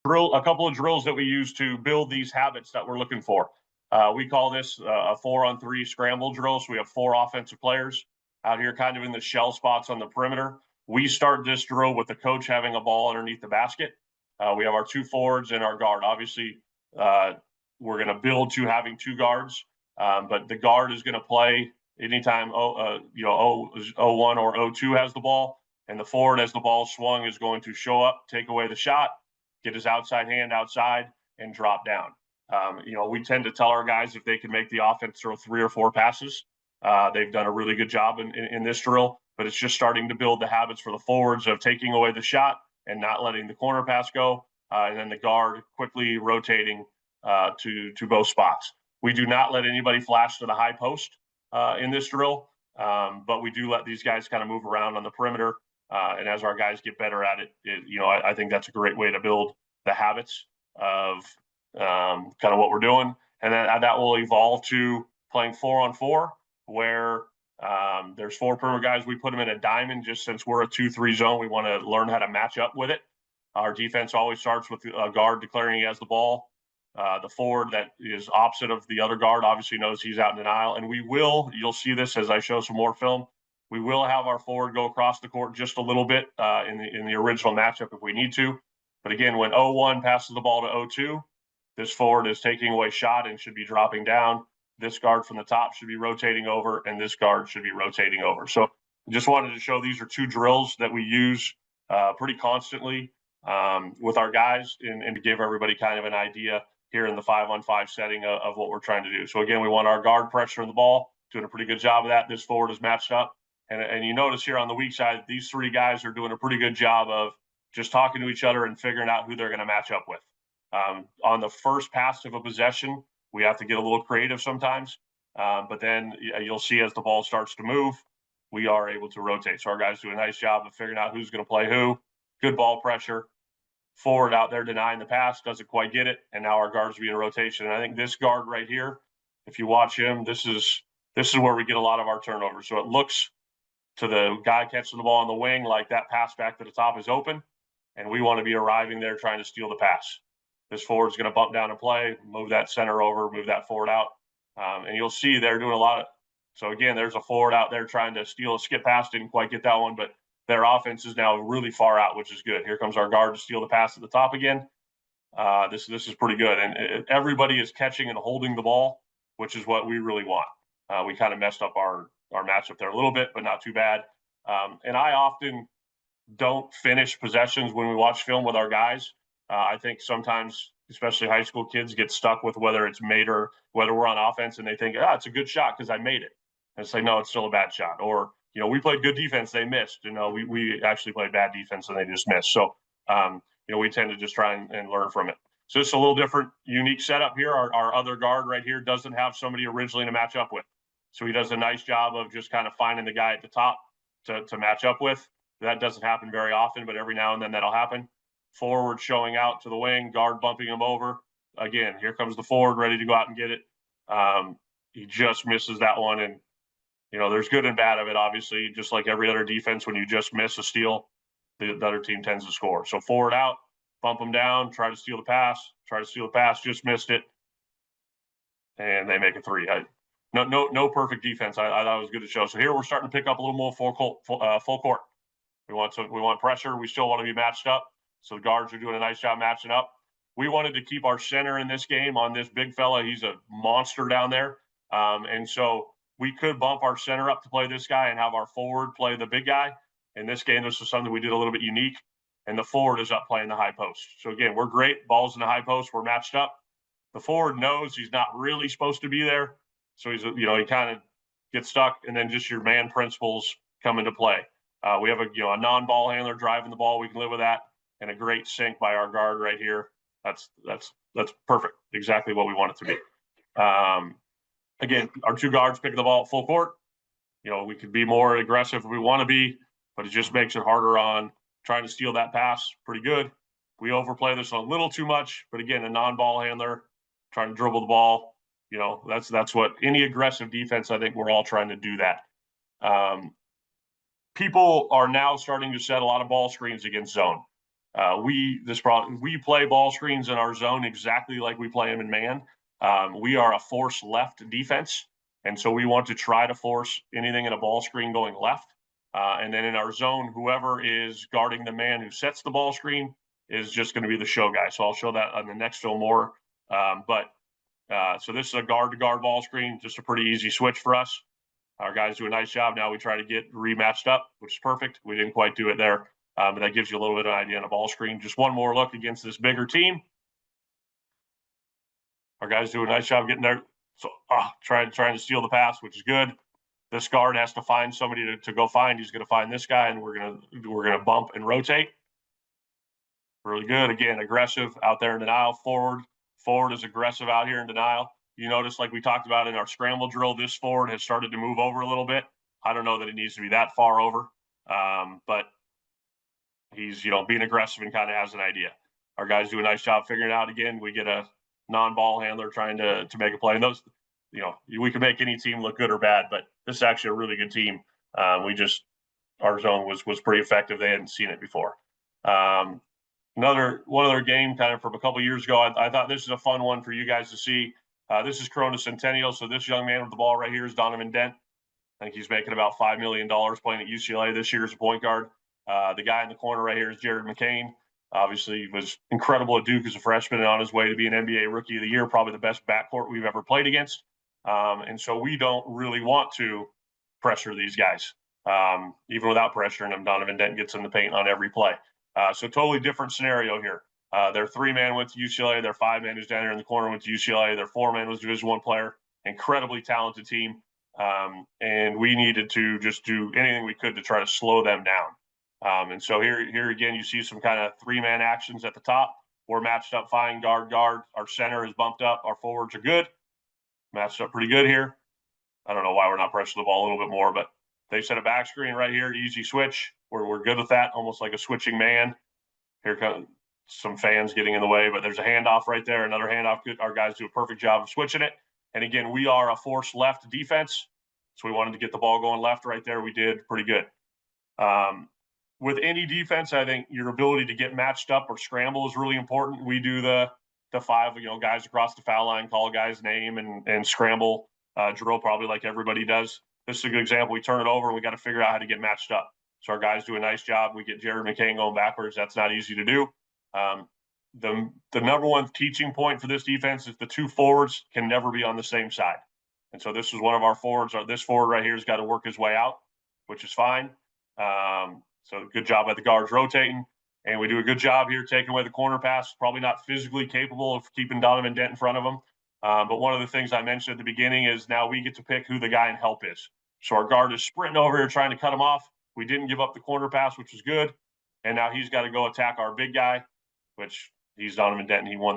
A couple of drills that we use to build these habits that we're looking for. We call this a 4-on-3 scramble drill. So we have 4 offensive players out here kind of in the shell spots on the perimeter. We start this drill with the coach having a ball underneath the basket. We have our 2 forwards and our guard. Obviously, we're going to build to having 2 guards, but the guard is going to play anytime 0-1 or 0-2 has the ball, and the forward, as the ball swung, is going to show up, take away the shot, get his outside hand outside, and drop down. We tend to tell our guys if they can make the offense throw 3 or 4 passes. They've done a really good job in this drill, but it's just starting to build the habits for the forwards of taking away the shot and not letting the corner pass go, and then the guard quickly rotating to both spots. We do not let anybody flash to the high post in this drill, but we do let these guys kind of move around on the perimeter. And as our guys get better at it, I think that's a great way to build the habits of kind of what we're doing. And then that will evolve to playing 4-on-4, where there's 4 perimeter guys. We put them in a diamond just since we're a 2-3 zone. We want to learn how to match up with it. Our defense always starts with a guard declaring he has the ball. The forward that is opposite of the other guard obviously knows he's out in denial. And you'll see this as I show some more film, we will have our forward go across the court just a little bit in the original matchup if we need to. But again, when 0-1 passes the ball to 0-2, this forward is taking away shot and should be dropping down. This guard from the top should be rotating over, and this guard should be rotating over. So I just wanted to show these are 2 drills that we use pretty constantly with our guys and to give everybody kind of an idea here in the 5-on-5 setting of what we're trying to do. So again, we want our guard pressuring the ball, doing a pretty good job of that. This forward is matched up. And you notice here on the weak side, these 3 guys are doing a pretty good job of just talking to each other and figuring out who they're going to match up with. On the first pass of a possession, we have to get a little creative sometimes. But then you'll see as the ball starts to move, we are able to rotate. So our guys do a nice job of figuring out who's going to play who. Good ball pressure. Forward out there denying the pass, doesn't quite get it. And now our guards will be in rotation. And I think this guard right here, if you watch him, this is where we get a lot of our turnovers. So it looks to the guy catching the ball on the wing like that pass back to the top is open, and we want to be arriving there trying to steal the pass. This forward's going to bump down and play, move that center over, move that forward out, and you'll see they're doing a lot of. So again, there's a forward out there trying to steal a skip pass, didn't quite get that one, but their offense is now really far out, which is good. Here comes our guard to steal the pass at the top again. This is pretty good, and everybody is catching and holding the ball, which is what we really want. We kind of messed up our matchup there a little bit, but not too bad. And I often don't finish possessions when we watch film with our guys. I think sometimes, especially high school kids, get stuck with whether it's made or whether we're on offense, and they think, it's a good shot because I made it. And it's like, no, it's still a bad shot. Or, we played good defense, they missed. We actually played bad defense and they just missed. So, we tend to just try and learn from it. So it's a little different, unique setup here. Our other guard right here doesn't have somebody originally to match up with. So he does a nice job of just kind of finding the guy at the top to match up with. That doesn't happen very often, but every now and then that'll happen. Forward showing out to the wing, guard bumping him over. Again, here comes the forward ready to go out and get it. He just misses that one. And, there's good and bad of it, obviously. Just like every other defense, when you just miss a steal, the other team tends to score. So forward out, bump him down, try to steal the pass, just missed it. And they make a 3. No perfect defense. I thought it was good to show. So here we're starting to pick up a little more full court. We want pressure. We still want to be matched up. So the guards are doing a nice job matching up. We wanted to keep our center in this game on this big fella. He's a monster down there. And so we could bump our center up to play this guy and have our forward play the big guy. In this game, this was something we did a little bit unique. And the forward is up playing the high post. So again, we're great. Ball's in the high post. We're matched up. The forward knows he's not really supposed to be there. So he's, he kind of gets stuck, and then just your man principles come into play. We have a non-ball handler driving the ball. We can live with that, and a great sink by our guard right here. That's perfect. Exactly what we want it to be. Again, our 2 guards picking the ball at full court. We could be more aggressive if we want to be, but it just makes it harder on trying to steal that pass. Pretty good. We overplay this a little too much, but again, a non-ball handler trying to dribble the ball. That's what any aggressive defense, I think we're all trying to do that. People are now starting to set a lot of ball screens against zone. We play ball screens in our zone exactly like we play them in man. We are a force left defense, and so we want to try to force anything in a ball screen going left. And then in our zone, whoever is guarding the man who sets the ball screen is just going to be the show guy. So I'll show that on the next film more. So this is a guard-to-guard ball screen, just a pretty easy switch for us. Our guys do a nice job. Now we try to get rematched up, which is perfect. We didn't quite do it there, but that gives you a little bit of an idea on a ball screen. Just one more look against this bigger team. Our guys do a nice job getting there. So trying to steal the pass, which is good. This guard has to find somebody to go find. He's going to find this guy, and we're gonna bump and rotate. Really good. Again, aggressive out there in denial. Forward is aggressive out here in denial. You notice, like we talked about in our scramble drill, this forward has started to move over a little bit. I don't know that it needs to be that far over, but he's being aggressive and kind of has an idea. Our guys do a nice job figuring it out. Again, we get a non-ball handler trying to make a play. And those, we can make any team look good or bad, but this is actually a really good team. Our zone was pretty effective. They hadn't seen it before. One other game kind of from a couple years ago. I thought this is a fun one for you guys to see. This is Corona Centennial. So this young man with the ball right here is Dunn. I think he's making about $5 million playing at UCLA this year as a point guard. The guy in the corner right here is Jared McCain. Obviously, he was incredible at Duke as a freshman and on his way to be an NBA Rookie of the Year, probably the best backcourt we've ever played against. And so we don't really want to pressure these guys. Even without pressuring them, Donovan Dent gets in the paint on every play. So totally different scenario here. Their 3-man went to UCLA. Their 5-man who's down here in the corner went to UCLA. Their 4-man was Division I player. Incredibly talented team. And we needed to just do anything we could to try to slow them down. And so here again, you see some kind of 3-man actions at the top. We're matched up fine, guard. Our center is bumped up. Our forwards are good. Matched up pretty good here. I don't know why we're not pressing the ball a little bit more, but they set a back screen right here, easy switch. We're good with that, almost like a switching man. Here comes some fans getting in the way, but there's a handoff right there, another handoff. Our guys do a perfect job of switching it. And again, we are a force left defense, so we wanted to get the ball going left right there. We did pretty good. With any defense, I think your ability to get matched up or scramble is really important. We do the 5, guys across the foul line, call a guy's name and scramble drill probably like everybody does. This is a good example. We turn it over and we got to figure out how to get matched up. So our guys do a nice job. We get Jared McCain going backwards. That's not easy to do. The number one teaching point for this defense is the 2 forwards can never be on the same side. And so this is one of our forwards. This forward right here has got to work his way out, which is fine. So good job by the guards rotating. And we do a good job here taking away the corner pass. Probably not physically capable of keeping Donovan Dent in front of him. But one of the things I mentioned at the beginning is now we get to pick who the guy in help is. So our guard is sprinting over here trying to cut him off. We didn't give up the corner pass, which is good. And now he's got to go attack our big guy, which he's Donovan Dent, and he won